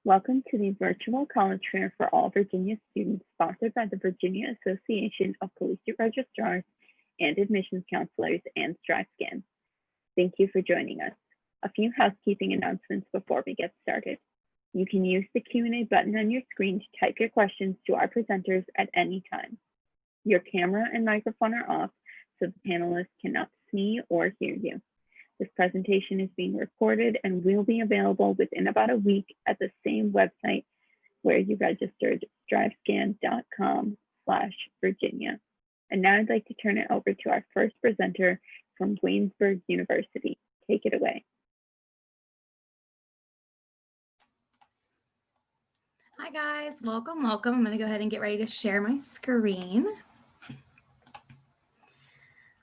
Welcome to the virtual college fair for all Virginia students, sponsored by the Virginia Association of Collegiate Registrars and Admissions Counselors and StriveScan. Thank you for joining us. A few housekeeping announcements before we get started. You can use the Q&A button on your screen to type your questions to our presenters at any time. Your camera and microphone are off, so the panelists cannot see or hear you. This presentation is being recorded and will be available within about a week at the same website where you registered, strivescan.com/Virginia. And now I'd like to turn it over to our first presenter from Waynesburg University. Take it away. Hi guys, welcome. I'm gonna go ahead and get ready to share my screen.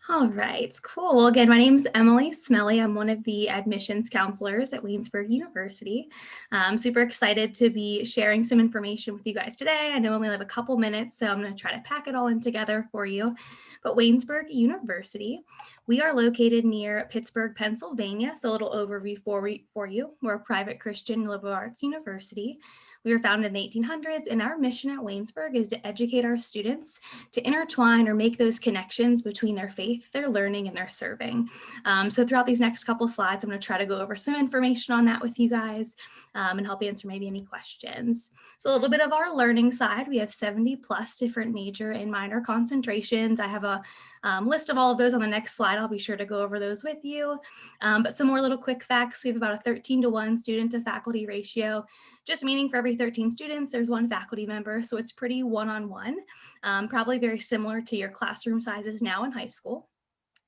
All right, cool. Well, again, my name is Emily Smelly. I'm one of the admissions counselors at Waynesburg University. I'm super excited to be sharing some information with you guys today. I know I only have a couple minutes, so I'm going to try to pack it all in together for you. But Waynesburg University, we are located near Pittsburgh, Pennsylvania. So a little overview for you. We're a private Christian liberal arts university. We were founded in the 1800s, and our mission at Waynesburg is to educate our students to intertwine or make those connections between their faith, their learning, and their serving. So throughout these next couple slides, I'm going to try to go over some information on that with you guys and help answer maybe any questions. So a little bit of our learning side, we have 70 plus different major and minor concentrations. I have a list of all of those on the next slide. I'll be sure to go over those with you. But some more little quick facts. We have about a 13-to-1 student to faculty ratio, just meaning for every 13 students, there's one faculty member. So it's pretty one-on-one, probably very similar to your classroom sizes now in high school.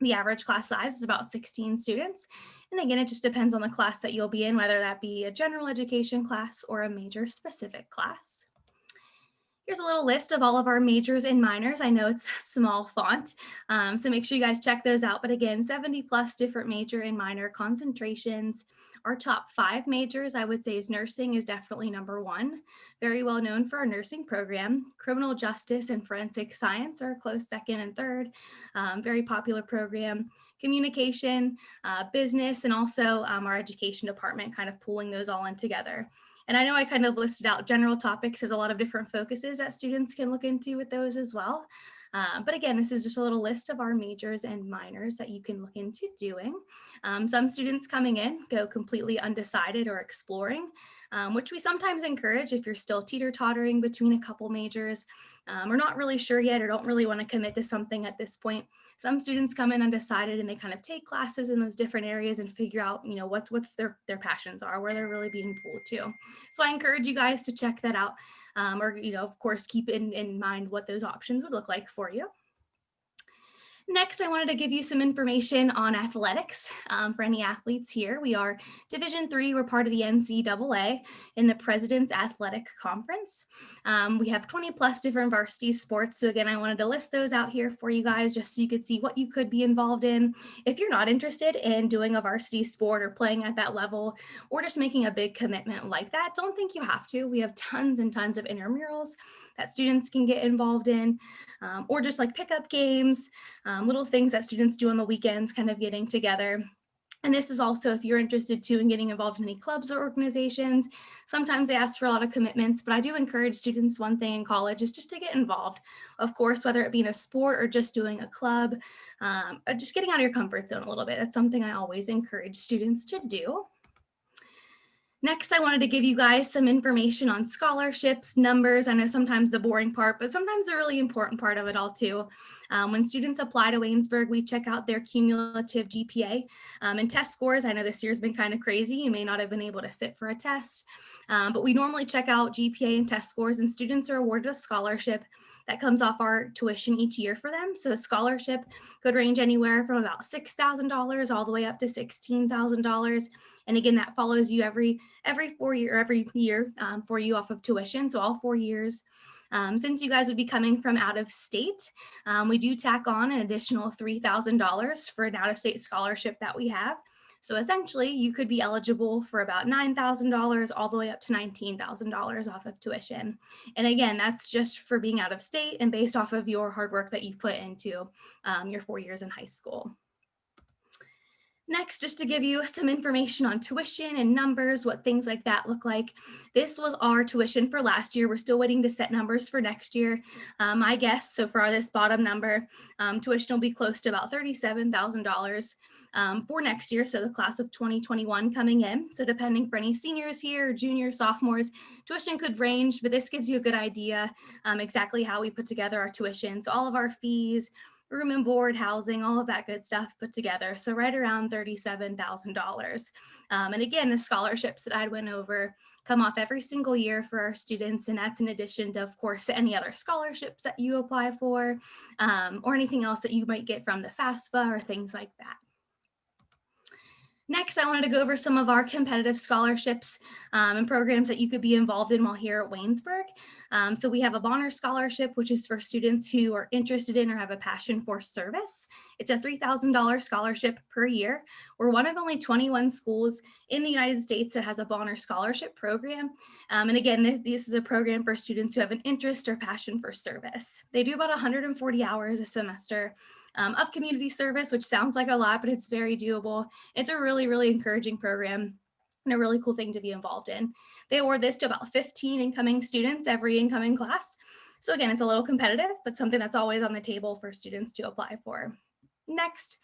The average class size is about 16 students. And again, it just depends on the class that you'll be in, whether that be a general education class or a major specific class. Here's a little list of all of our majors and minors. I know it's small font, so make sure you guys check those out. But again, 70 plus different major and minor concentrations. Our top 5 majors, I would say, is nursing is definitely number 1. Very well known for our nursing program. Criminal justice and forensic science are a close second and third. Very popular program. Communication, business, and also our education department, kind of pulling those all in together. And I know I kind of listed out general topics. There's a lot of different focuses that students can look into with those as well. But again, this is just a little list of our majors and minors that you can look into doing. Some students coming in go completely undecided or exploring, which we sometimes encourage if you're still teeter-tottering between a couple majors or not really sure yet or don't really want to commit to something at this point. Some students come in undecided and they kind of take classes in those different areas and figure out, what's their passions are, where they're really being pulled to. So I encourage you guys to check that out or, of course, keep in mind what those options would look like for you. Next, I wanted to give you some information on athletics for any athletes here. We are Division III. We're part of the NCAA in the President's Athletic Conference. We have 20 plus different varsity sports. So again, I wanted to list those out here for you guys just so you could see what you could be involved in. If you're not interested in doing a varsity sport or playing at that level or just making a big commitment like that, don't think you have to. We have tons and tons of intramurals that students can get involved in or just like pickup games, little things that students do on the weekends, kind of getting together. And this is also if you're interested too in getting involved in any clubs or organizations. Sometimes they ask for a lot of commitments, but I do encourage students, one thing in college is just to get involved. Of course, whether it be in a sport or just doing a club, or just getting out of your comfort zone a little bit. That's something I always encourage students to do. Next, I wanted to give you guys some information on scholarships, numbers. I know sometimes the boring part, but sometimes the really important part of it all too. When students apply to Waynesburg, we check out their cumulative GPA and test scores. I know this year's been kind of crazy. You may not have been able to sit for a test, but we normally check out GPA and test scores, and students are awarded a scholarship that comes off our tuition each year for them. So a scholarship could range anywhere from about $6,000 all the way up to $16,000. And again, that follows you every year for you off of tuition. So all 4 years. Since you guys would be coming from out of state, we do tack on an additional $3,000 for an out-of-state scholarship that we have. So essentially, you could be eligible for about $9,000 all the way up to $19,000 off of tuition. And again, that's just for being out of state and based off of your hard work that you've put into your 4 years in high school. Next, just to give you some information on tuition and numbers, what things like that look like. This was our tuition for last year. We're still waiting to set numbers for next year. I guess, so for this bottom number, tuition will be close to about $37,000 for next year. So the class of 2021 coming in. So depending for any seniors here, juniors, sophomores, tuition could range, but this gives you a good idea exactly how we put together our tuition. So all of our fees, room and board, housing, all of that good stuff put together. So right around $37,000. And again, the scholarships that I went over come off every single year for our students. And that's in addition to, of course, any other scholarships that you apply for or anything else that you might get from the FAFSA or things like that. Next, I wanted to go over some of our competitive scholarships and programs that you could be involved in while here at Waynesburg. So we have a Bonner Scholarship, which is for students who are interested in or have a passion for service. It's a $3,000 scholarship per year. We're one of only 21 schools in the United States that has a Bonner Scholarship program. And again, this is a program for students who have an interest or passion for service. They do about 140 hours a semester of community service, which sounds like a lot, but it's very doable. It's a really, really encouraging program and a really cool thing to be involved in. They award this to about 15 incoming students every incoming class. So again, it's a little competitive, but something that's always on the table for students to apply for. Next,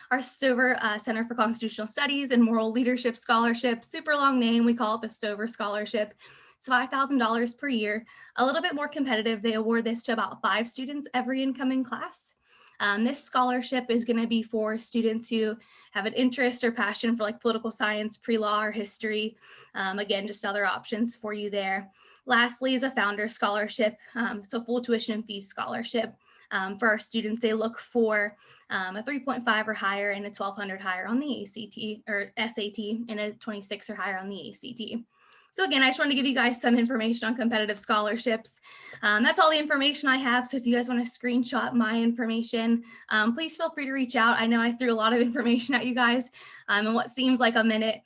our Stover Center for Constitutional Studies and Moral Leadership Scholarship, super long name, we call it the Stover Scholarship. It's $5,000 per year, a little bit more competitive. They award this to about 5 students every incoming class. This scholarship is going to be for students who have an interest or passion for like political science, pre-law, or history. Again, just other options for you there. Lastly is a Founder Scholarship, so full tuition and fees scholarship. For our students, they look for a 3.5 or higher and a 1200 higher on the ACT or SAT and a 26 or higher on the ACT. So again, I just wanted to give you guys some information on competitive scholarships. That's all the information I have. So if you guys want to screenshot my information, please feel free to reach out. I know I threw a lot of information at you guys in what seems like a minute.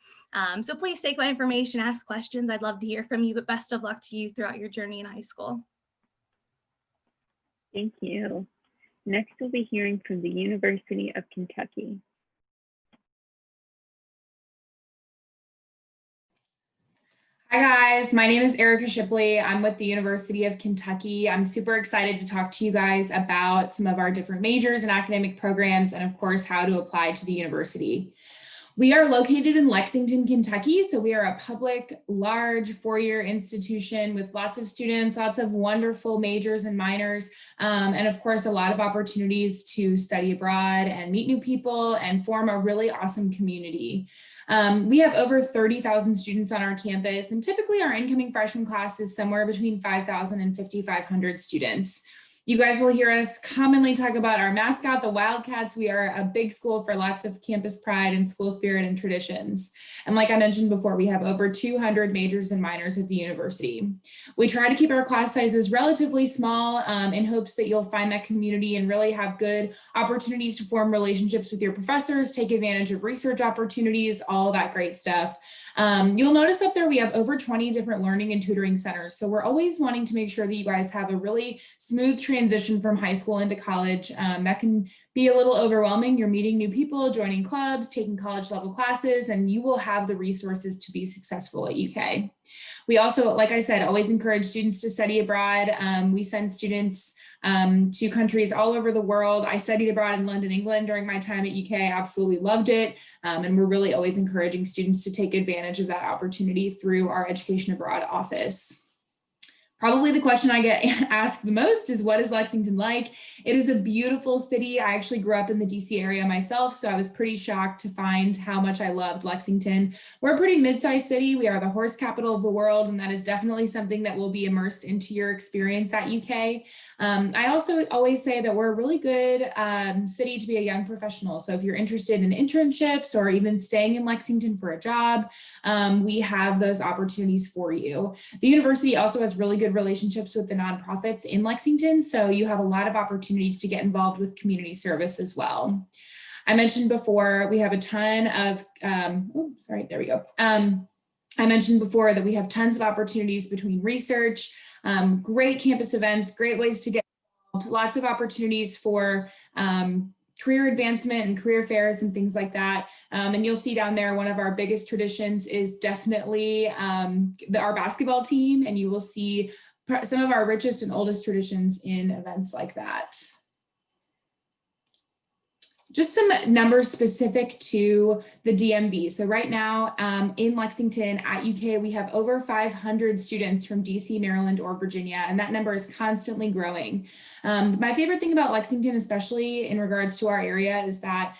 So please take my information, ask questions. I'd love to hear from you, but best of luck to you throughout your journey in high school. Thank you. Next, we'll be hearing from the University of Kentucky. Hi guys, my name is Erica Shipley. I'm with the University of Kentucky. I'm super excited to talk to you guys about some of our different majors and academic programs and of course how to apply to the university. We are located in Lexington, Kentucky, so we are a public, large 4-year institution with lots of students, lots of wonderful majors and minors, and of course a lot of opportunities to study abroad and meet new people and form a really awesome community. We have over 30,000 students on our campus, and typically our incoming freshman class is somewhere between 5,000 and 5,500 students. You guys will hear us commonly talk about our mascot, the Wildcats. We are a big school for lots of campus pride and school spirit and traditions. And like I mentioned before, we have over 200 majors and minors at the university. We try to keep our class sizes relatively small in hopes that you'll find that community and really have good opportunities to form relationships with your professors, take advantage of research opportunities, all that great stuff. You'll notice up there we have over 20 different learning and tutoring centers. So we're always wanting to make sure that you guys have a really smooth transition from high school into college. That can be a little overwhelming. You're meeting new people, joining clubs, taking college level classes, and you will have the resources to be successful at UK. We also, like I said, always encourage students to study abroad. We send students to countries all over the world. I studied abroad in London, England during my time at UK. I absolutely loved it. And we're really always encouraging students to take advantage of that opportunity through our Education Abroad office. Probably the question I get asked the most is, what is Lexington like? It is a beautiful city. I actually grew up in the DC area myself, so I was pretty shocked to find how much I loved Lexington. We're a pretty mid-sized city. We are the horse capital of the world, and that is definitely something that will be immersed into your experience at UK. I also always say that we're a really good city to be a young professional. So if you're interested in internships or even staying in Lexington for a job, we have those opportunities for you. The university also has really good relationships with the nonprofits in Lexington, so you have a lot of opportunities to get involved with community service as well. I mentioned before we have a ton of, I mentioned before that we have tons of opportunities between research, great campus events, great ways to get involved, lots of opportunities for career advancement and career fairs and things like that. And you'll see down there, one of our biggest traditions is definitely our basketball team, and you will see some of our richest and oldest traditions in events like that. Just some numbers specific to the DMV. So right now in Lexington at UK, we have over 500 students from DC, Maryland, or Virginia, and that number is constantly growing. My favorite thing about Lexington, especially in regards to our area, is that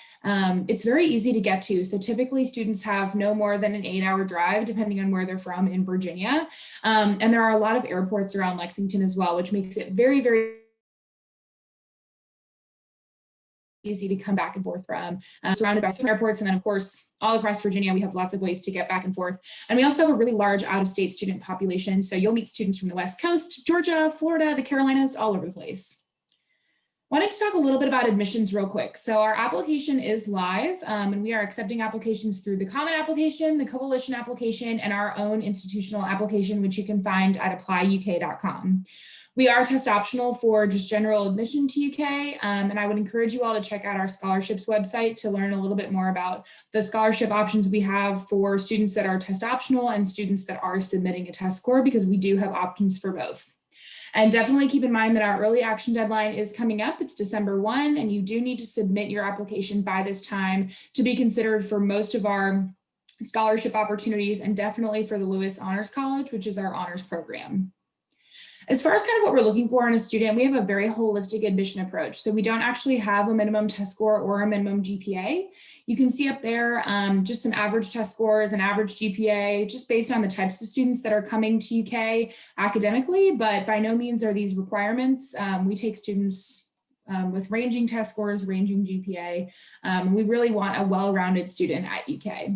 it's very easy to get to. So typically students have no more than an 8-hour drive, depending on where they're from in Virginia. And there are a lot of airports around Lexington as well, which makes it very, very easy to come back and forth from, surrounded by airports. And then of course, all across Virginia, we have lots of ways to get back and forth. And we also have a really large out-of-state student population. So you'll meet students from the West Coast, Georgia, Florida, the Carolinas, all over the place. Wanted to talk a little bit about admissions real quick. So our application is live, and we are accepting applications through the Common Application, the Coalition Application, and our own institutional application, which you can find at applyuk.com. We are test optional for just general admission to UK, and I would encourage you all to check out our scholarships website to learn a little bit more about the scholarship options we have for students that are test optional and students that are submitting a test score, because we do have options for both. And definitely keep in mind that our early action deadline is coming up. It's December 1, and you do need to submit your application by this time to be considered for most of our scholarship opportunities, and definitely for the Lewis Honors College, which is our honors program. As far as kind of what we're looking for in a student, we have a very holistic admission approach. So we don't actually have a minimum test score or a minimum GPA. You can see up there just some average test scores and average GPA, just based on the types of students that are coming to UK academically, but by no means are these requirements. We take students with ranging test scores, ranging GPA. We really want a well-rounded student at UK.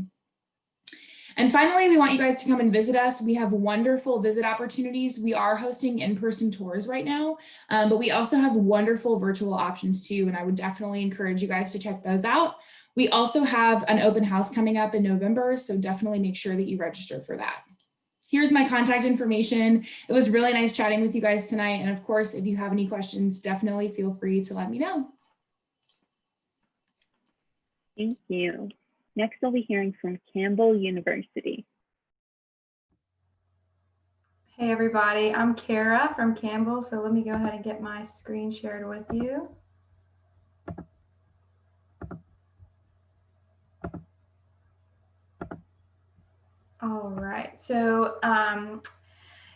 And finally, we want you guys to come and visit us. We have wonderful visit opportunities. We are hosting in-person tours right now, but we also have wonderful virtual options too, and I would definitely encourage you guys to check those out. We also have an open house coming up in November, so definitely make sure that you register for that. Here's my contact information. It was really nice chatting with you guys tonight, and of course, if you have any questions, definitely feel free to let me know. Thank you. Next, we'll be hearing from Campbell University. Hey everybody, I'm Kara from Campbell. So let me go ahead and get my screen shared with you. All right, so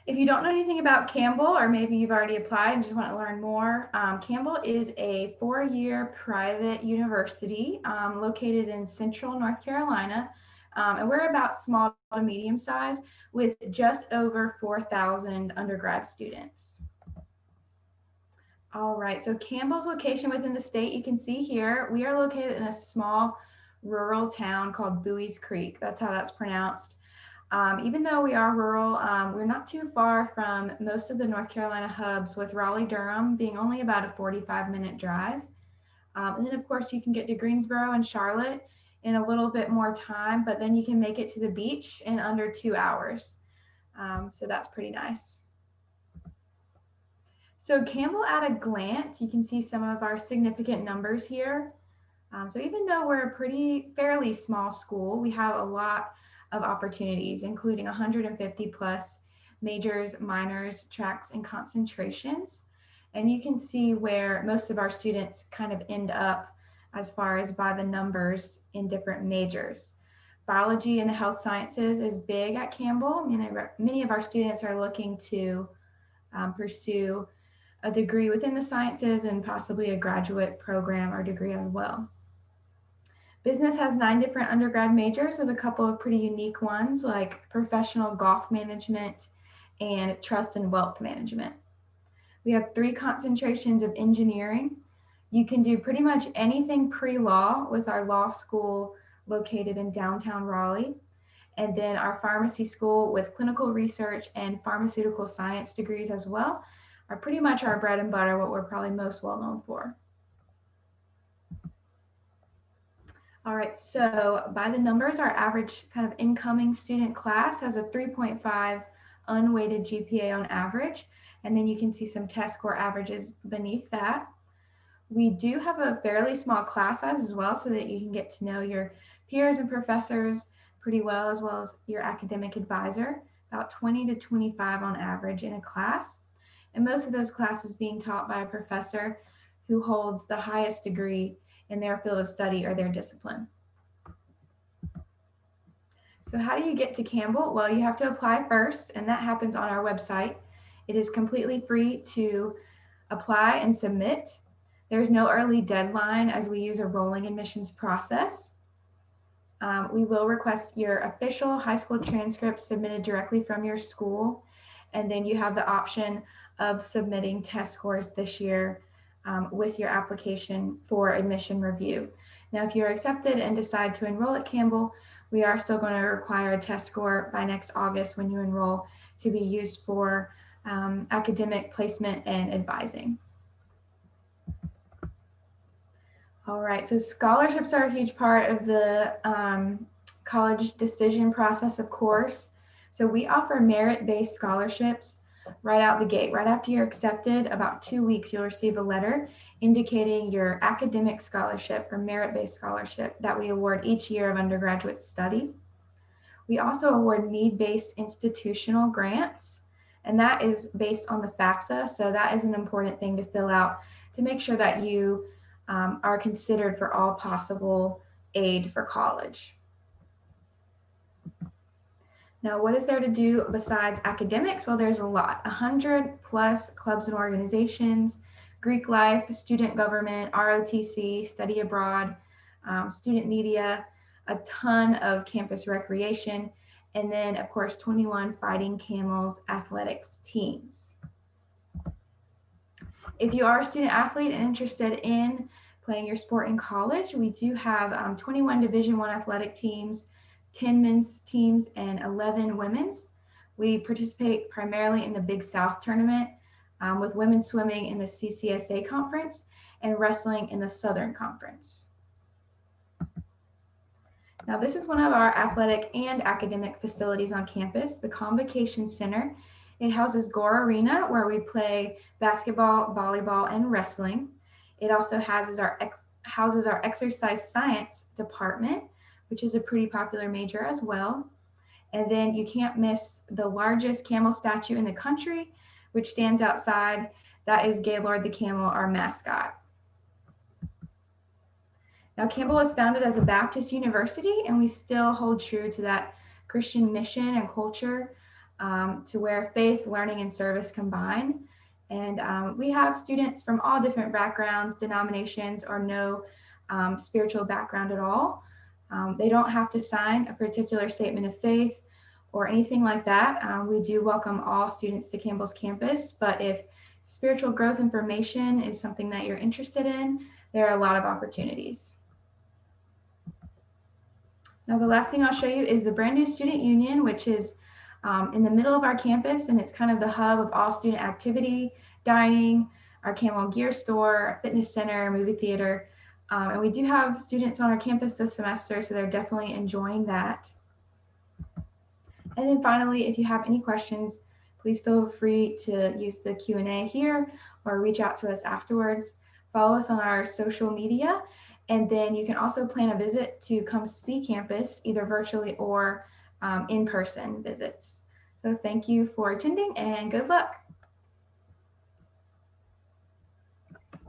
if you don't know anything about Campbell, or maybe you've already applied and just want to learn more, Campbell is a 4-year private university located in central North Carolina. And we're about small to medium size with just over 4,000 undergrad students. All right, so Campbell's location within the state, you can see here, we are located in a small rural town called Buies Creek. That's how that's pronounced. Even though we are rural, we're not too far from most of the North Carolina hubs, with Raleigh-Durham being only about a 45-minute drive. And then of course you can get to Greensboro and Charlotte in a little bit more time, but then you can make it to the beach in under 2 hours. So that's pretty nice. So Campbell at a glance, you can see some of our significant numbers here. So even though we're a fairly small school, we have a lot of opportunities, including 150 plus majors, minors, tracks, and concentrations. And you can see where most of our students kind of end up as far as by the numbers in different majors. Biology and the health sciences is big at Campbell. Many of our students are looking to pursue a degree within the sciences and possibly a graduate program or degree as well. Business has 9 different undergrad majors with a couple of pretty unique ones like professional golf management and trust and wealth management. We have 3 concentrations of engineering. You can do pretty much anything pre-law with our law school located in downtown Raleigh. And then our pharmacy school with clinical research and pharmaceutical science degrees as well are pretty much our bread and butter, what we're probably most well known for. All right, so by the numbers, our average kind of incoming student class has a 3.5 unweighted GPA on average. And then you can see some test score averages beneath that. We do have a fairly small class size as well, so that you can get to know your peers and professors pretty well, as well as your academic advisor, about 20 to 25 on average in a class. And most of those classes being taught by a professor who holds the highest degree in their field of study or their discipline. So how do you get to Campbell? Well, you have to apply first, and that happens on our website. It is completely free to apply and submit. There's no early deadline as we use a rolling admissions process. We will request your official high school transcript submitted directly from your school, and then you have the option of submitting test scores this year with your application for admission review. Now, if you're accepted and decide to enroll at Campbell, we are still going to require a test score by next August when you enroll to be used for academic placement and advising. All right, so scholarships are a huge part of the college decision process, of course. So we offer merit-based scholarships right out the gate. Right after you're accepted, about 2 weeks, you'll receive a letter indicating your academic scholarship or merit-based scholarship that we award each year of undergraduate study. We also award need-based institutional grants, and that is based on the FAFSA. So that is an important thing to fill out to make sure that you are considered for all possible aid for college. Now, what is there to do besides academics? Well, there's a lot, 100 plus clubs and organizations, Greek life, student government, ROTC, study abroad, student media, a ton of campus recreation, and then of course, 21 Fighting Camels athletics teams. If you are a student athlete and interested in playing your sport in college, we do have 21 Division I athletic teams, 10 men's teams, and 11 women's. We participate primarily in the Big South tournament with women's swimming in the CCSA conference and wrestling in the Southern Conference. Now, this is one of our athletic and academic facilities on campus, the Convocation Center. It houses Gore Arena, where we play basketball, volleyball, and wrestling. It also houses our exercise science department, which is a pretty popular major as well. And then you can't miss the largest camel statue in the country, which stands outside. That is Gaylord the Camel, our mascot. Now, Campbell was founded as a Baptist university, and we still hold true to that Christian mission and culture to where faith, learning, and service combine. And we have students from all different backgrounds, denominations, or no spiritual background at all. They don't have to sign a particular statement of faith or anything like that. We do welcome all students to Campbell's campus, but if spiritual growth information is something that you're interested in, there are a lot of opportunities. Now, the last thing I'll show you is the brand new Student Union, which is in the middle of our campus, and it's kind of the hub of all student activity, dining, our Camel gear store, fitness center, movie theater. And we do have students on our campus this semester, so they're definitely enjoying that. And then finally, if you have any questions, please feel free to use the Q&A here or reach out to us afterwards. Follow us on our social media, and then you can also plan a visit to come see campus, either virtually or in-person visits. So thank you for attending and good luck.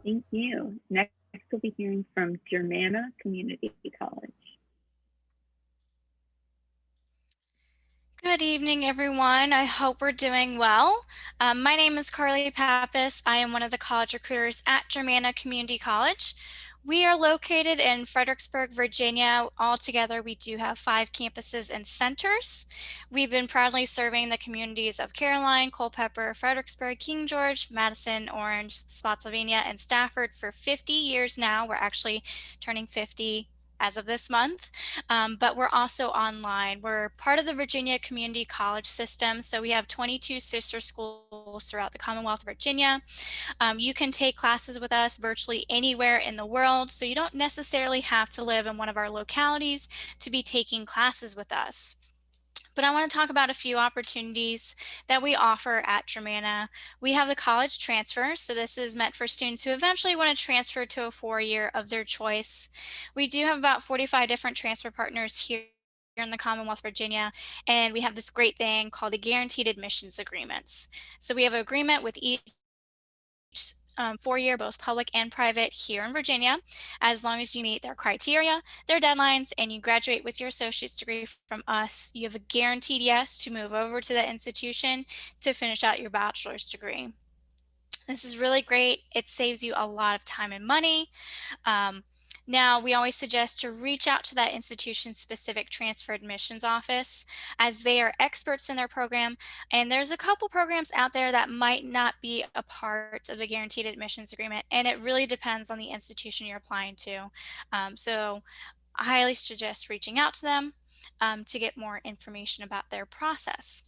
Thank you. Next, we'll be hearing from Germanna Community College. Good evening, everyone. I hope we're doing well. My name is Carly Pappas. I am one of the college recruiters at Germanna Community College. We are located in Fredericksburg, Virginia. Altogether, we do have 5 campuses and centers. We've been proudly serving the communities of Caroline, Culpeper, Fredericksburg, King George, Madison, Orange, Spotsylvania, and Stafford for 50 years now. We're actually turning 50 as of this month, but we're also online. We're part of the Virginia Community College system, so we have 22 sister schools throughout the Commonwealth of Virginia. You can take classes with us virtually anywhere in the world, so you don't necessarily have to live in one of our localities to be taking classes with us. But I want to talk about a few opportunities that we offer at Germanna. We have the college transfer. So this is meant for students who eventually want to transfer to a four-year of their choice. We do have about 45 different transfer partners here in the Commonwealth of Virginia, and we have this great thing called the guaranteed admissions agreements. So we have an agreement with each four-year, both public and private, here in Virginia, as long as you meet their criteria, their deadlines, and you graduate with your associate's degree from us. You have a guaranteed yes to move over to the institution to finish out your bachelor's degree. This is really great. It saves you a lot of time and money. Now, we always suggest to reach out to that institution's specific transfer admissions office, as they are experts in their program. And there's a couple programs out there that might not be a part of the guaranteed admissions agreement, and it really depends on the institution you're applying to. So I highly suggest reaching out to them to get more information about their process.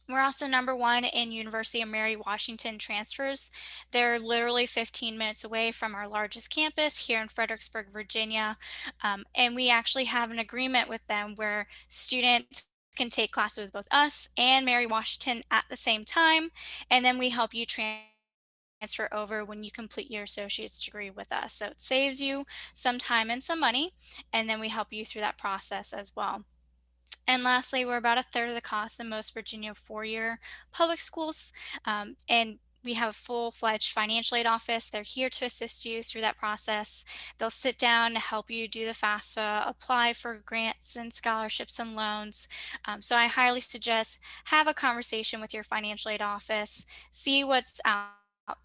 We're also #1 in University of Mary Washington transfers. They're literally 15 minutes away from our largest campus here in Fredericksburg, Virginia. And we actually have an agreement with them where students can take classes with both us and Mary Washington at the same time. And then we help you transfer over when you complete your associate's degree with us. So it saves you some time and some money. And then we help you through that process as well. And lastly, we're about a third of the cost in most Virginia four-year public schools. And we have a full-fledged financial aid office. They're here to assist you through that process. They'll sit down to help you do the FAFSA, apply for grants and scholarships and loans. So I highly suggest have a conversation with your financial aid office, see what's out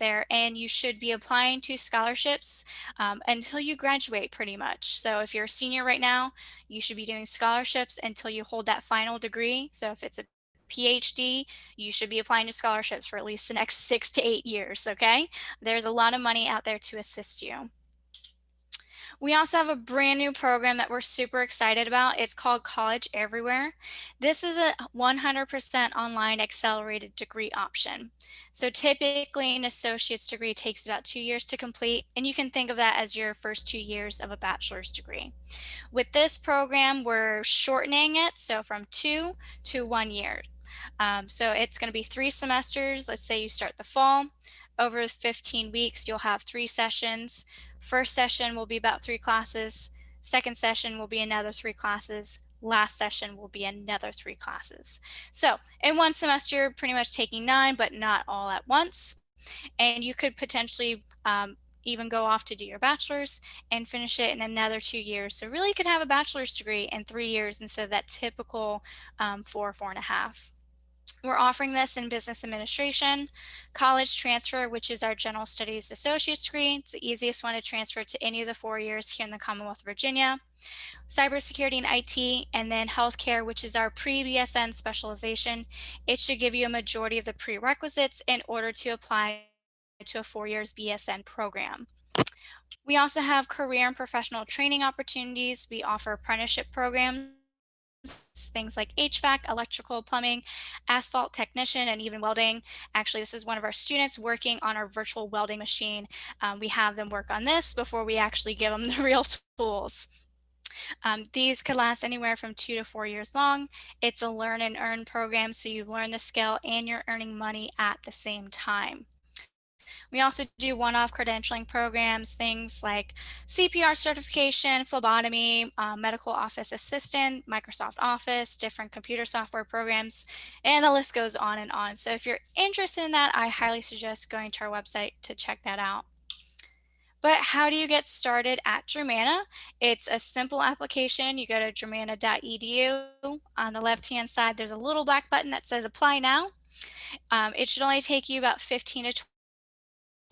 there, and you should be applying to scholarships until you graduate pretty much. So if you're a senior right now, you should be doing scholarships until you hold that final degree. So if it's a PhD, you should be applying to scholarships for at least the next 6 to 8 years, okay? There's a lot of money out there to assist you. We also have a brand new program that we're super excited about. It's called College Everywhere. This is a 100% online accelerated degree option. So typically an associate's degree takes about 2 years to complete, and you can think of that as your first 2 years of a bachelor's degree. With this program, we're shortening it, so from 2 to 1 year. So it's going to be 3 semesters. Let's say you start the fall. Over 15 weeks, you'll have 3 sessions. First session will be about 3 classes. Second session will be another 3 classes. Last session will be another 3 classes. So in one semester, you're pretty much taking 9, but not all at once. And you could potentially even go off to do your bachelor's and finish it in another 2 years. So really you could have a bachelor's degree in 3 years instead of that typical 4.5. We're offering this in business administration, college transfer, which is our general studies associate's degree. It's the easiest one to transfer to any of the 4 years here in the Commonwealth of Virginia. Cybersecurity and IT, and then healthcare, which is our pre-BSN specialization. It should give you a majority of the prerequisites in order to apply to a 4 years BSN program. We also have career and professional training opportunities. We offer apprenticeship programs, things like HVAC, electrical, plumbing, asphalt technician, and even welding. Actually, this is one of our students working on our virtual welding machine. We have them work on this before we actually give them the real tools. These could last anywhere from 2 to 4 years long. It's a learn and earn program, so you learn the skill and you're earning money at the same time. We also do one-off credentialing programs, things like CPR certification, phlebotomy, medical office assistant, Microsoft Office, different computer software programs, and the list goes on and on. So if you're interested in that, I highly suggest going to our website to check that out. But how do you get started at Germanna? It's a simple application. You go to germanna.edu. On the left-hand side, there's a little black button that says Apply Now. It should only take you about 15 to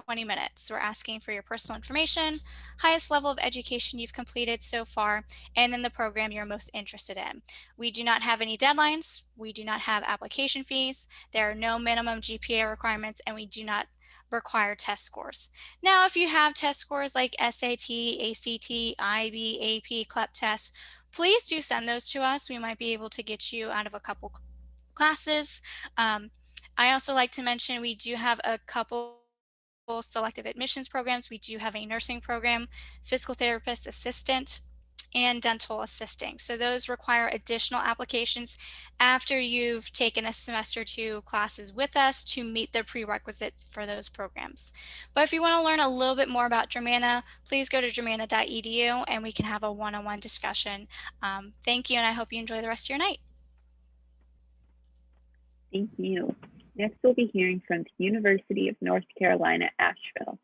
20 minutes. We're asking for your personal information, highest level of education you've completed so far, and then the program you're most interested in. We do not have any deadlines. We do not have application fees. There are no minimum GPA requirements, and we do not require test scores. Now, if you have test scores like SAT, ACT, IB, AP, CLEP tests, please do send those to us. We might be able to get you out of a couple classes. I also like to mention we do have a couple selective admissions programs. We do have a nursing program, physical therapist assistant, and dental assisting. So those require additional applications after you've taken a semester 2 classes with us to meet the prerequisite for those programs. But if you want to learn a little bit more about Germanna, please go to germanna.edu and we can have a one-on-one discussion. Thank you, and I hope you enjoy the rest of your night. Thank you. Next, we'll be hearing from the University of North Carolina, Asheville.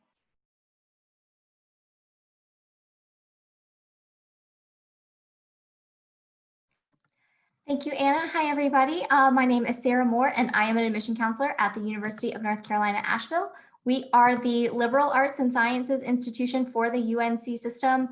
Thank you, Anna. Hi, everybody. My name is Sarah Moore, and I am an admission counselor at the University of North Carolina, Asheville. We are the liberal arts and sciences institution for the UNC system.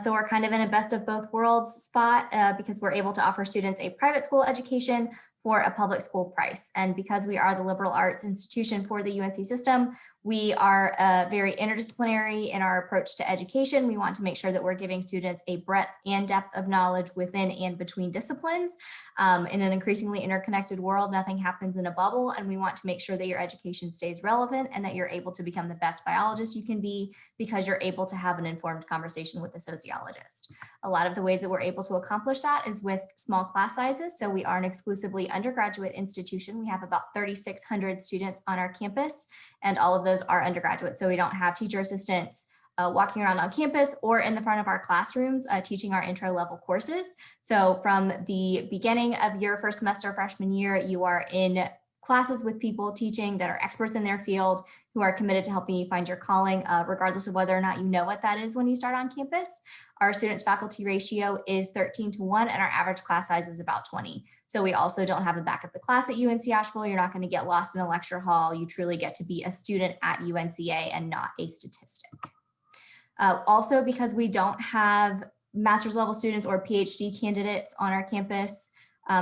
So we're kind of in a best of both worlds spot because we're able to offer students a private school education for a public school price. And because we are the liberal arts institution for the UNC system, we are very interdisciplinary in our approach to education. We want to make sure that we're giving students a breadth and depth of knowledge within and between disciplines. In an increasingly interconnected world, nothing happens in a bubble, and we want to make sure that your education stays relevant and that you're able to become the best biologist you can be because you're able to have an informed conversation with a sociologist. A lot of the ways that we're able to accomplish that is with small class sizes. So we are an exclusively undergraduate institution. We have about 3,600 students on our campus, and all of those are undergraduate. So we don't have teacher assistants walking around on campus or in the front of our classrooms teaching our intro level courses. So from the beginning of your first semester freshman year, you are in classes with people teaching that are experts in their field who are committed to helping you find your calling, regardless of whether or not you know what that is when you start on campus. Our students faculty ratio is 13:1 and our average class size is about 20. So we also don't have a back of the class at UNC Asheville. You're not going to get lost in a lecture hall. You truly get to be a student at UNCA and not a statistic. Also, because we don't have master's level students or PhD candidates on our campus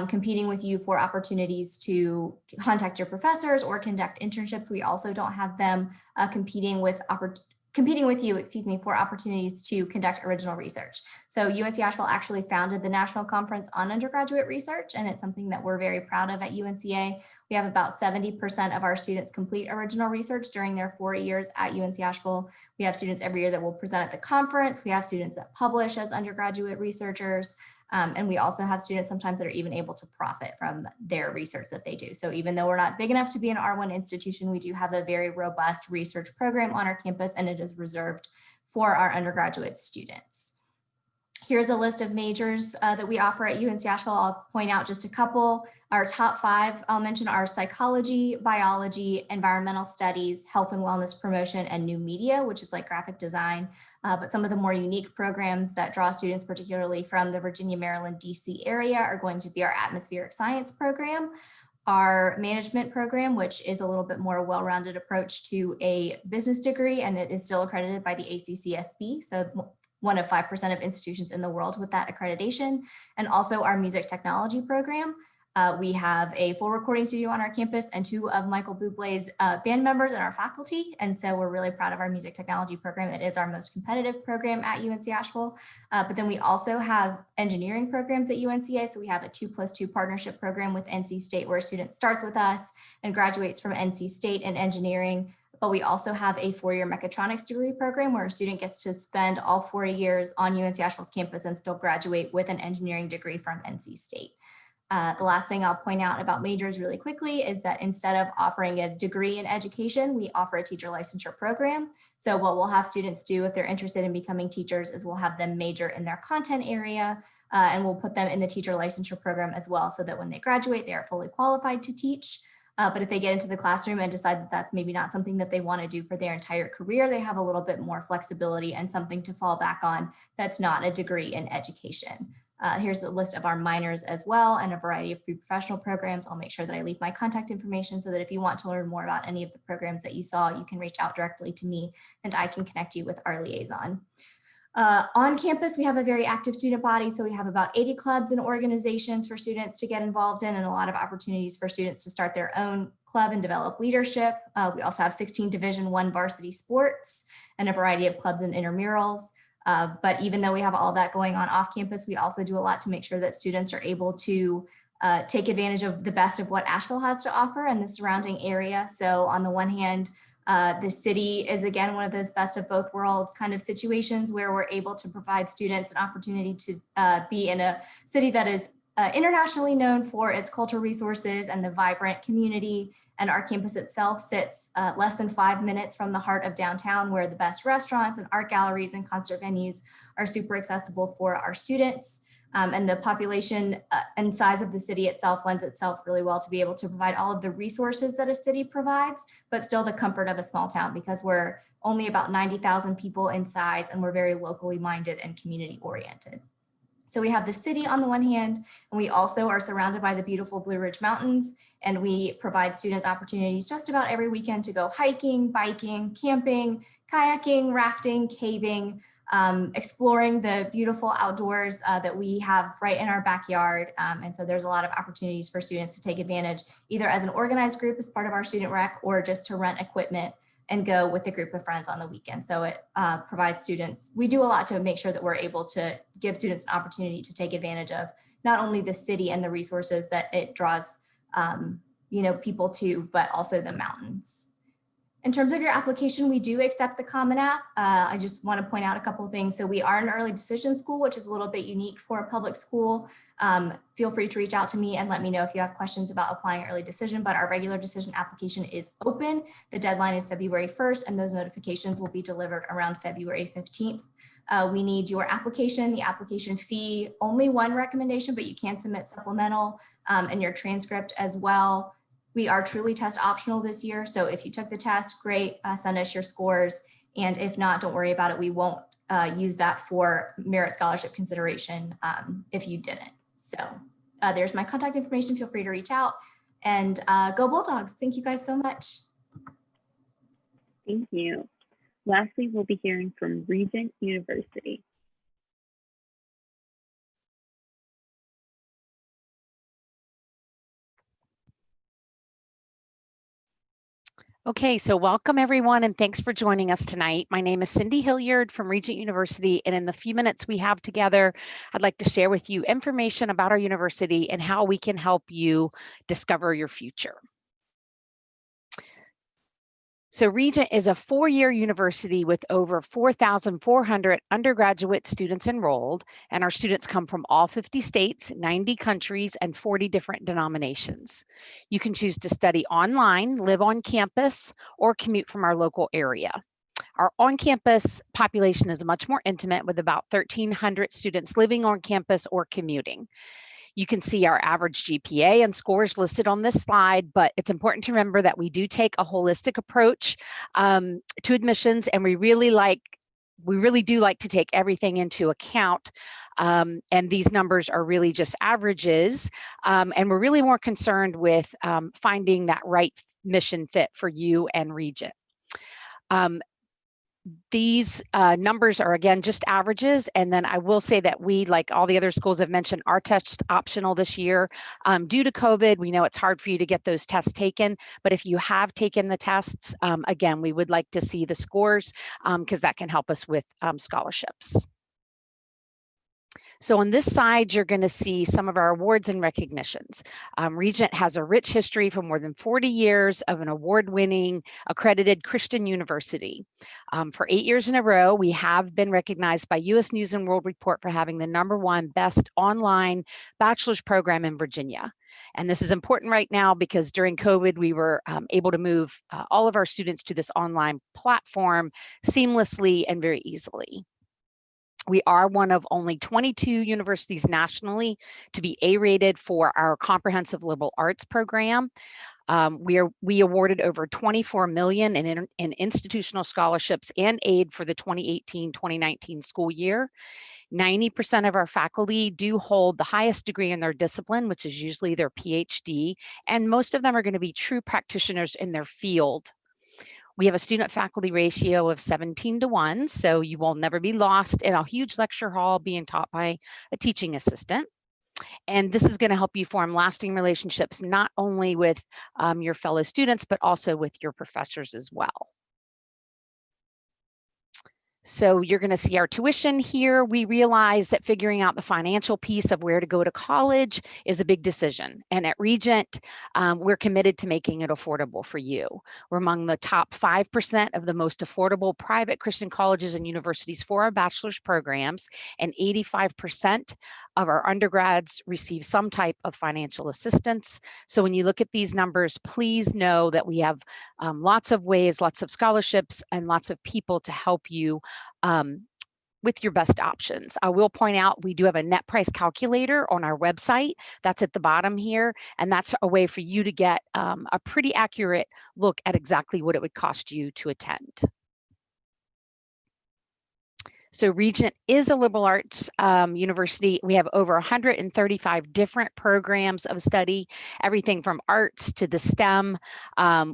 competing with you for opportunities to contact your professors or conduct internships, we also don't have them competing with you, for opportunities to conduct original research. So UNC Asheville actually founded the National Conference on Undergraduate Research, and it's something that we're very proud of at UNCA. We have about 70% of our students complete original research during their 4 years at UNC Asheville. We have students every year that will present at the conference. We have students that publish as undergraduate researchers. And we also have students sometimes that are even able to profit from their research that they do. So even though we're not big enough to be an R1 institution, we do have a very robust research program on our campus, and it is reserved for our undergraduate students. Here's a list of majors that we offer at UNC Asheville. I'll point out just a couple. Our top 5, I'll mention, are psychology, biology, environmental studies, health and wellness promotion, and new media, which is like graphic design. But some of the more unique programs that draw students, particularly from the Virginia, Maryland, DC area, are going to be our atmospheric science program, our management program, which is a little bit more well-rounded approach to a business degree, and it is still accredited by the ACCSB. So one of 5% of institutions in the world with that accreditation, and also our music technology program. We have a full recording studio on our campus and 2 of Michael Bublé's band members in our faculty. And so we're really proud of our music technology program. It is our most competitive program at UNC Asheville. But then we also have engineering programs at UNCA. So we have a 2+2 partnership program with NC State where a student starts with us and graduates from NC State in engineering. But we also have a 4-year mechatronics degree program where a student gets to spend all 4 years on UNC Asheville's campus and still graduate with an engineering degree from NC State. The last thing I'll point out about majors really quickly is that instead of offering a degree in education, we offer a teacher licensure program. So what we'll have students do if they're interested in becoming teachers is we'll have them major in their content area and we'll put them in the teacher licensure program as well so that when they graduate, they are fully qualified to teach. But if they get into the classroom and decide that that's maybe not something that they want to do for their entire career, they have a little bit more flexibility and something to fall back on that's not a degree in education. Here's the list of our minors as well and a variety of pre-professional programs. I'll make sure that I leave my contact information so that if you want to learn more about any of the programs that you saw, you can reach out directly to me and I can connect you with our liaison. On campus, we have a very active student body. So we have about 80 clubs and organizations for students to get involved in and a lot of opportunities for students to start their own club and develop leadership. We also have 16 Division I varsity sports and a variety of clubs and intramurals. But even though we have all that going on off campus, we also do a lot to make sure that students are able to take advantage of the best of what Asheville has to offer and the surrounding area. So on the one hand, The city is, again, one of those best of both worlds kind of situations where we're able to provide students an opportunity to be in a city that is internationally known for its cultural resources and the vibrant community. And our campus itself sits less than 5 minutes from the heart of downtown, where the best restaurants and art galleries and concert venues are super accessible for our students. And the population and size of the city itself lends itself really well to be able to provide all of the resources that a city provides, but still the comfort of a small town, because we're only about 90,000 people in size and we're very locally minded and community oriented. So we have the city on the one hand, and we also are surrounded by the beautiful Blue Ridge Mountains, and we provide students opportunities just about every weekend to go hiking, biking, camping, kayaking, rafting, caving, exploring the beautiful outdoors that we have right in our backyard. And so there's a lot of opportunities for students to take advantage, either as an organized group as part of our student rec, or just to rent equipment and go with a group of friends on the weekend. So it provides students, we do a lot to make sure that we're able to give students an opportunity to take advantage of not only the city and the resources that it draws people to, but also the mountains. In terms of your application, we do accept the Common App. I just want to point out a couple of things. So we are an early decision school, which is a little bit unique for a public school. Feel free to reach out to me and let me know if you have questions about applying early decision, but our regular decision application is open. The deadline is February 1st, and those notifications will be delivered around February 15th. We need your application, the application fee, only one recommendation, but you can submit supplemental, and your transcript as well. We are truly test optional this year. So if you took the test, great, send us your scores. And if not, don't worry about it. We won't use that for merit scholarship consideration if you didn't. So there's my contact information. Feel free to reach out, and go Bulldogs. Thank you guys so much. Thank you. Lastly, we'll be hearing from Regent University. Okay, so welcome everyone, and thanks for joining us tonight. My name is Cindy Hilliard from Regent University, and in the few minutes we have together, I'd like to share with you information about our university and how we can help you discover your future. So Regent is a 4-year university with over 4,400 undergraduate students enrolled, and our students come from all 50 states, 90 countries, and 40 different denominations. You can choose to study online, live on campus, or commute from our local area. Our on-campus population is much more intimate, with about 1,300 students living on campus or commuting. You can see our average GPA and scores listed on this slide, but it's important to remember that we do take a holistic approach to admissions, and we really do like to take everything into account. And these numbers are really just averages, and we're really more concerned with finding that right mission fit for you and Regent. These numbers are, again, just averages. And then I will say that we, like all the other schools have mentioned, are test optional this year. Due to COVID, we know it's hard for you to get those tests taken, but if you have taken the tests, again, we would like to see the scores because that can help us with scholarships. So on this side, you're going to see some of our awards and recognitions. Regent has a rich history for more than 40 years of an award-winning accredited Christian university. For 8 years in a row, we have been recognized by U.S. News and World Report for having the #1 best online bachelor's program in Virginia. And this is important right now because during COVID, we were able to move all of our students to this online platform seamlessly and very easily. We are one of only 22 universities nationally to be A-rated for our comprehensive liberal arts program. We awarded over $24 million in institutional scholarships and aid for the 2018-2019 school year. 90% of our faculty do hold the highest degree in their discipline, which is usually their PhD, and most of them are going to be true practitioners in their field. We have a student-faculty ratio of 17:1, so you will never be lost in a huge lecture hall being taught by a teaching assistant. And this is going to help you form lasting relationships, not only with your fellow students, but also with your professors as well. So you're going to see our tuition here. We realize that figuring out the financial piece of where to go to college is a big decision. And at Regent, we're committed to making it affordable for you. We're among the top 5% of the most affordable private Christian colleges and universities for our bachelor's programs, and 85% of our undergrads receive some type of financial assistance. So when you look at these numbers, please know that we have lots of ways, lots of scholarships, and lots of people to help you with your best options. I will point out we do have a net price calculator on our website. That's at the bottom here, and that's a way for you to get a pretty accurate look at exactly what it would cost you to attend. So Regent is a liberal arts university. We have over 135 different programs of study, everything from arts to the STEM.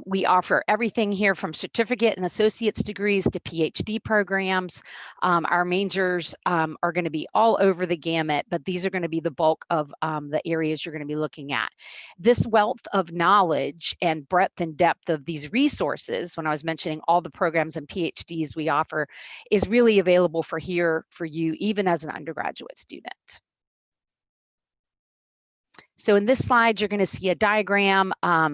We offer everything here from certificate and associate's degrees to PhD programs. Our majors are going to be all over the gamut, but these are going to be the bulk of the areas you're going to be looking at. This wealth of knowledge and breadth and depth of these resources, when I was mentioning all the programs and PhDs we offer, is really available for you, even as an undergraduate student. So in this slide, you're going to see a diagram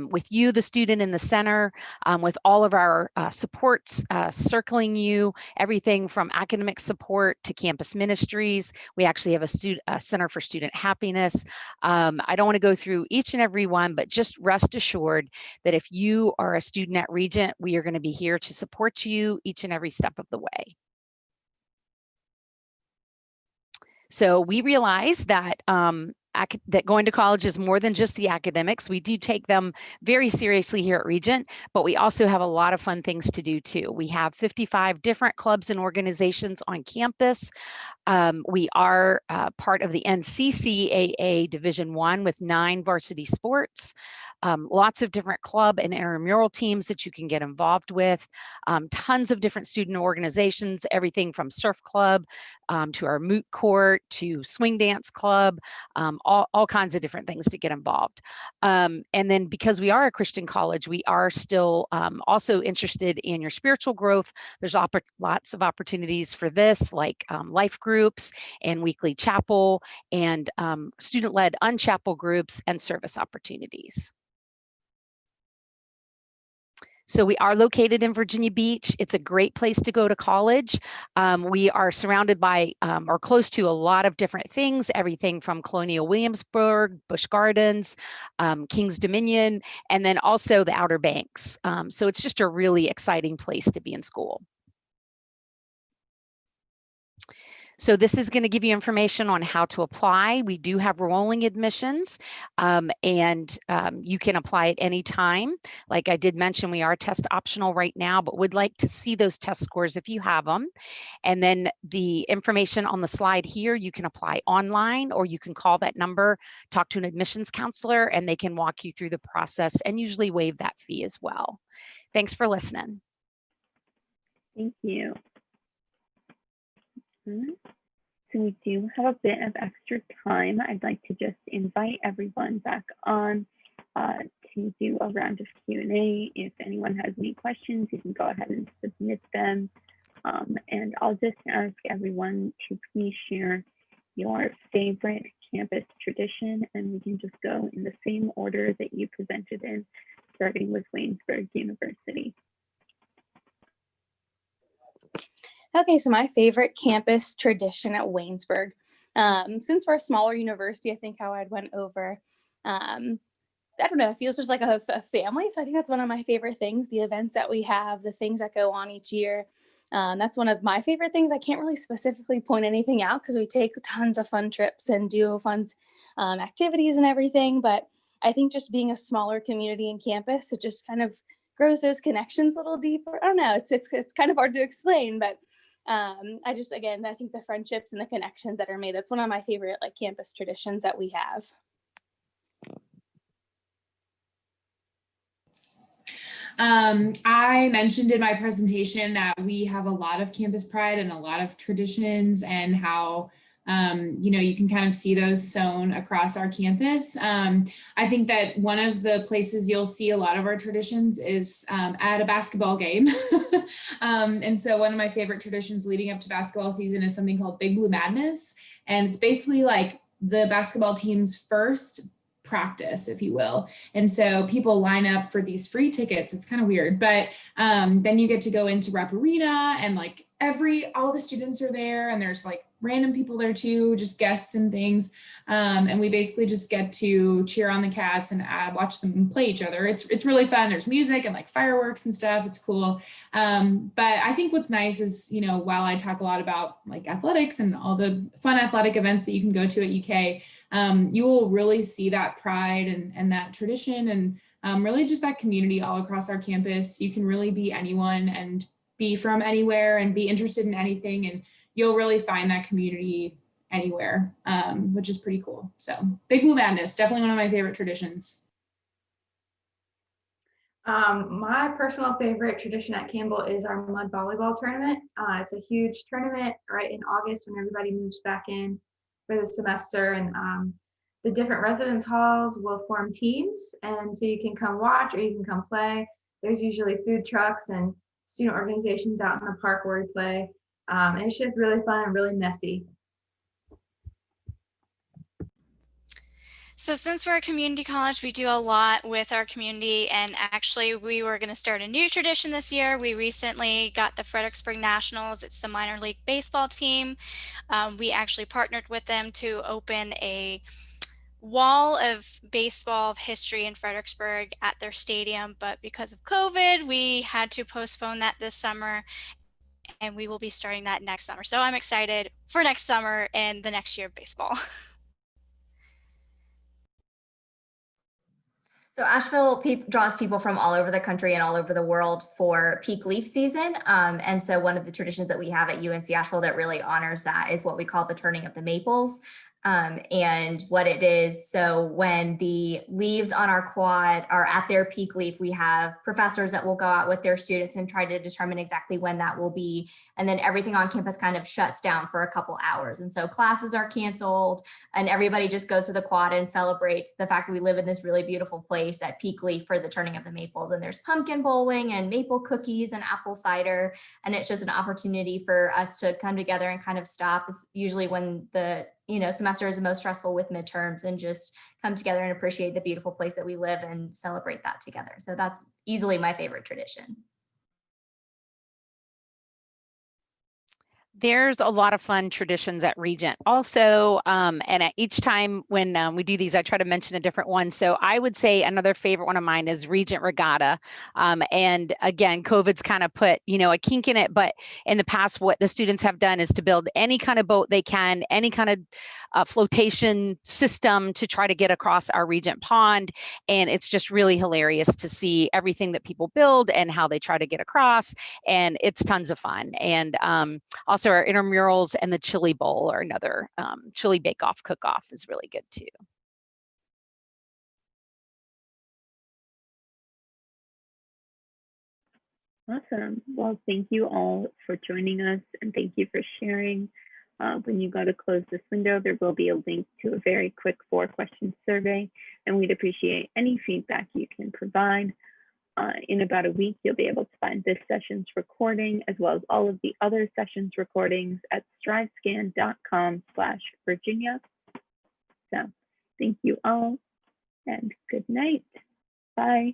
with you, the student, in the center, with all of our supports circling you, everything from academic support to campus ministries. We actually have a Center for Student Happiness. I don't want to go through each and every one, but just rest assured that if you are a student at Regent, we are going to be here to support you each and every step of the way. So we realize that that going to college is more than just the academics. We do take them very seriously here at Regent, but we also have a lot of fun things to do too. We have 55 different clubs and organizations on campus. We are part of the NCCAA Division I with 9 varsity sports. Lots of different club and intramural teams that you can get involved with. Tons of different student organizations, everything from surf club to our moot court to swing dance club, all kinds of different things to get involved. And then because we are a Christian college, we are still also interested in your spiritual growth. There's lots of opportunities for this, like life groups and weekly chapel and student-led unchapel groups and service opportunities. So we are located in Virginia Beach. It's a great place to go to college. We are surrounded by or close to a lot of different things, everything from Colonial Williamsburg, Busch Gardens, King's Dominion, and then also the Outer Banks. So it's just a really exciting place to be in school. So this is going to give you information on how to apply. We do have rolling admissions, and you can apply at any time. Like I did mention, we are test optional right now, but would like to see those test scores if you have them. And then the information on the slide here, you can apply online, or you can call that number, talk to an admissions counselor, and they can walk you through the process and usually waive that fee as well. Thanks for listening. Thank you. So we do have a bit of extra time. I'd like to just invite everyone back on to do a round of Q&A. If anyone has any questions, you can go ahead and submit them. And I'll just ask everyone to please share your favorite campus tradition, and we can just go in the same order that you presented in, starting with Waynesburg University. Okay, so my favorite campus tradition at Waynesburg, since we're a smaller university, I think how I went over, I don't know, it feels just like a family. So I think that's one of my favorite things, the events that we have, the things that go on each year. That's one of my favorite things. I can't really specifically point anything out because we take tons of fun trips and do fun activities and everything. But I think just being a smaller community and campus, it just kind of grows those connections a little deeper. I don't know, it's kind of hard to explain, but I just, again, I think the friendships and the connections that are made, that's one of my favorite like campus traditions that we have. I mentioned in my presentation that we have a lot of campus pride and a lot of traditions, and how You can kind of see those sewn across our campus. I think that one of the places you'll see a lot of our traditions is at a basketball game. And so one of my favorite traditions leading up to basketball season is something called Big Blue Madness. And it's basically like the basketball team's first practice, if you will. And so people line up for these free tickets. It's kind of weird, but then you get to go into Rep Arena and like all the students are there, and there's like random people there too, just guests and things. And we basically just get to cheer on the Cats and watch them play each other. It's really fun. There's music and like fireworks and stuff. It's cool. But I think what's nice is, while I talk a lot about like athletics and all the fun athletic events that you can go to at UK, you will really see that pride and that tradition and really just that community all across our campus. You can really be anyone and be from anywhere and be interested in anything, and you'll really find that community anywhere, which is pretty cool. So Big Blue Madness, definitely one of my favorite traditions. My personal favorite tradition at Campbell is our mud volleyball tournament. It's a huge tournament right in August when everybody moves back in for the semester, and the different residence halls will form teams, and so you can come watch or you can come play. There's usually food trucks and student organizations out in the park where we play. And it's just really fun and really messy. So since we're a community college, we do a lot with our community, and actually we were going to start a new tradition this year. We recently got the Fredericksburg Nationals. It's the minor league baseball team. We actually partnered with them to open a wall of baseball of history in Fredericksburg at their stadium, but because of COVID, we had to postpone that this summer, and we will be starting that next summer. So I'm excited for next summer and the next year of baseball. So Asheville draws people from all over the country and all over the world for peak leaf season. And so one of the traditions that we have at UNC Asheville that really honors that is what we call the turning of the maples. And what it is, so when the leaves on our quad are at their peak leaf, we have professors that will go out with their students and try to determine exactly when that will be. And then everything on campus kind of shuts down for a couple hours. And so classes are canceled and everybody just goes to the quad and celebrates the fact that we live in this really beautiful place at peak leaf for the turning of the maples. And there's pumpkin bowling and maple cookies and apple cider. And it's just an opportunity for us to come together and kind of stop. It's usually when the semester is the most stressful with midterms, and just come together and appreciate the beautiful place that we live and celebrate that together. So that's easily my favorite tradition. There's a lot of fun traditions at Regent also, and at each time when we do these, I try to mention a different one. So I would say another favorite one of mine is Regent Regatta. And again, COVID's kind of put, a kink in it, but in the past, what the students have done is to build any kind of boat they can, any kind of flotation system to try to get across our Regent Pond. And it's just really hilarious to see everything that people build and how they try to get across. And it's tons of fun. And also our intramurals and the chili bowl are another chili bake-off cook-off is really good too. Awesome. Well, thank you all for joining us, and thank you for sharing. When you go to close this window, there will be a link to a very quick 4-question survey, and we'd appreciate any feedback you can provide. In about a week, you'll be able to find this session's recording as well as all of the other sessions recordings at stridescan.com/Virginia. So thank you all and good night. Bye.